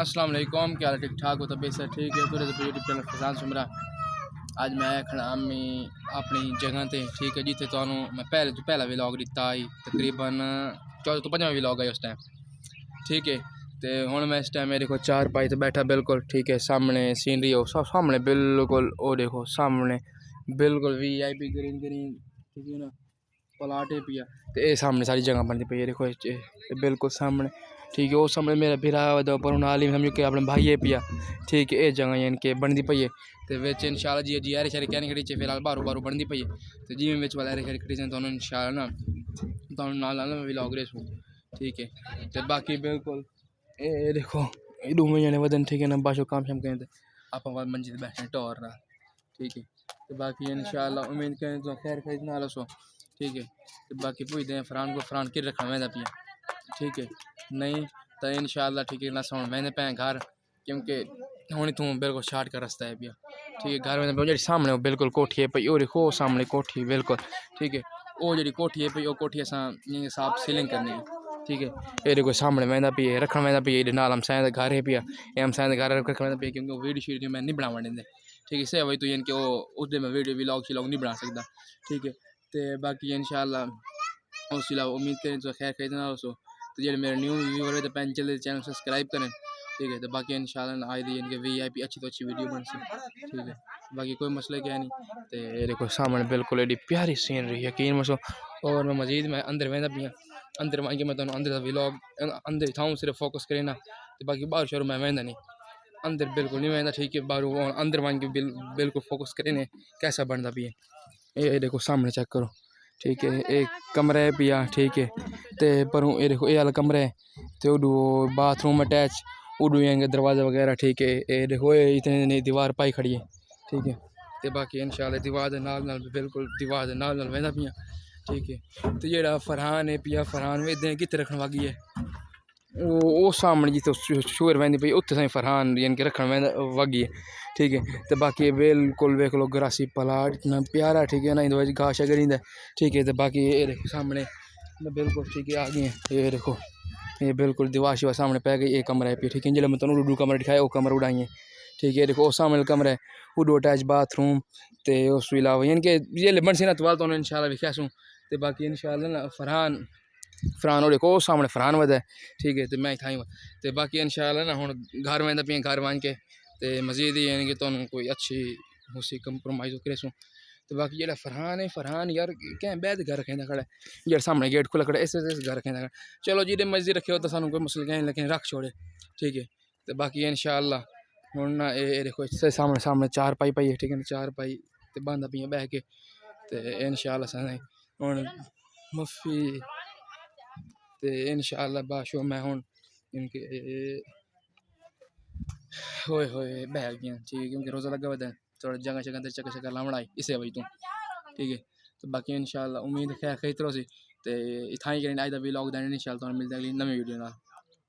अस्सलाम वालेकुम, क्या हाल है? ठीक ठाक हो? तबीयत से ठीक है? पूरे यूट्यूब चैनल फैज़ान सुमरा। आज मैं खड़ा मैं अपनी जगह ते, ठीक है, जिथे तो मैं पहला व्लॉग दिता ही तकरीबन 14 तो 5वां व्लॉग है उस टाइम, ठीक है। तो हुण मैं इस टाइम मेरे को चार पाई तो बैठा बिल्कुल, ठीक है। सामने सीनरी हो सब सामने बिल्कुल, वो देखो सामने बिल्कुल VIP ग्रीन ग्रीन, ठीक है ना, प्लाट है पिया। तो ये सामने सारी जगह बनती पई है, देखो बिल्कुल सामने, ठीक है। वो सामने मेरा बिरा पर नाल ही समझो कि अपने भाई है पिया, ठीक है। ये जगह यानी कि बनती पई है। तो बिच इंशाल्लाह जी जी यार शारे कहने खड़ी चे फिलहाल बारू बारू बनती पई है। तो जिमें बिच वाले खड़ी खड़ी तो इंशाल्लाह ना तो नाल नाल व्लॉग रेसू, ठीक है। तो बाकी बिल्कुल ये देखो ये डूमे जने वदन, ठीक है ना, बाशो काम शाम करें आप मंजिल बैठे टोर रहा, ठीक है। तो बाकी इंशाल्लाह उम्मीद करें तो खैर खरीद ना सो, ठीक है। तो बाकी पूछते हैं फरहान को, फरहान कि रखा मैं पिया, ठीक है। नहीं तो इंशाल्लाह ठीक है ना सो मैंने पे घर, क्योंकि हूँ तू बिल्कुल शार्ट का रास्ता है पिया, ठीक है। घर में जी सामने बिल्कुल कोठी है पई, और देखो सामने कोठी बिल्कुल, ठीक है। वो जी कोठी है पई, वो कोठी अस साफ सीलिंग करनी है, ठीक है। ये देखो सामने मैं पी रखना मैं पी नाल हम साइड घर है पिया, ये हम साइड घर रखना पे, क्योंकि वो वीडियो शीडियो मैं नहीं बनावा देंगे, ठीक है। इससे वही तो यानी कि वो उस दिन मैं वीडियो व्लॉग श्लॉग नहीं बना सकता, ठीक है। तो बाकी इंशाल्लाह उस अलावा उम्मीद करें तो खैर खरीदना हो तो जो मेरे न्यू व्यूवर है तो पैन चले चैनल सब्सक्राइब करें, ठीक है। तो बाकी इंशाल्लाह आज दी यानी कि VIP अच्छी तो अच्छी वीडियो बन सी, ठीक है। बाकी कोई मसला क्या नहीं। तो ये देखो सामने बिल्कुल एडी प्यारी सीनरी यकीन मसो। और मैं मजीद मैं अंदर वहदा पिया, अंदर वहीं के मैं तुम अंदर का व्लॉग अंदर था सिर्फ फोकस करे ना, तो बाकी बाहर शहर मैं वहदा नहीं, अंदर बिल्कुल नहीं वहदा, ठीक है। बाहर अंदर वहीं के बिल्कुल फोकस करे ने कैसा बनता पिया। ये देखो सामने चेक करो, ठीक है। एक कमरा है पिया, ठीक है। तो पर ये देखो ये वाला कमरा है, तो उडू बाथरूम अटैच, उडू यहाँ दरवाज़ा वगैरह, ठीक है। ये देखो ये इतने नई दीवार पाई खड़ी है, ठीक है। तो बाकी इंशाल्लाह दीवार नाल नाल बिल्कुल दीवार नाल नाल वहदा पिया, ठीक है। तो जेड़ा फरहान है पिया, फरहान वे इधर कितने रखने वागी है, वो सामने जिते शुगर वहदी पई उत्थे साई फरहान यानी कि रखने वागी है, ठीक है। तो बाकी बिल्कुल वेख लो ग्रासी प्लाट इतना प्यारा, ठीक है ना, इन घास अगर ठीक है। तो बाकी ये देखो सामने बिल्कुल, ठीक है, आ गई है। ये देखो ये बिल्कुल दीवार शिवा सामने पै गई, एक कमरा है पे, ठीक है। जिले मैं तुम उडू कमरा दिखाया वो कमरा उड़ाई है, ठीक है। देखो सामने कमरा है उडू अटैच बाथरूम, तो उस अलावा यानी कि ये बन सी ना तो इंशाल्लाह भी कैसूँ। तो बाकी इंशाल्लाह ना फरहान फरहान और देखो सामने फरहान वध है, ठीक है। तो मैं इतना ही तो बाकी इंशाल्लाह ना हूँ घर में पिया घर वन के तो मजीद ही यानी कि तुम कोई अच्छी उसी कंप्रोमाइज़ करे सूँ। तो बाकी जो फरहान है, फरहान यार क्या बैद घर रखें खड़ा है यार, सामने गेट खुला खड़ा है, इस घर रखें खड़ा। चलो जी मर्जी रखे हो तो सानू कोई मसला नहीं, लेकिन रख छोड़े, ठीक है। तो बाकी इंशाल्लाह हूँ ना ये देखो सामने सामने चार पाई पाई है, ठीक है। चार पाई तो बंद पियाँ बह के, तो इंशाल्लाह हूँ मुफी तो इंशाल्लाह बाशो मैं हूँ इनके होए होए बह गया, ठीक है। क्योंकि रोज़ा लगा हुआ है थोड़ा जगह जगह चक्कर चक्कर लावण आई इसे वही तू, ठीक है। तो बाकी इंशाल्लाह उम्मीद खैर खरी तरह से तो इतना ही करें आज का व्लॉग देने इंशाल्लाह मिलते अगली नवी वीडियो।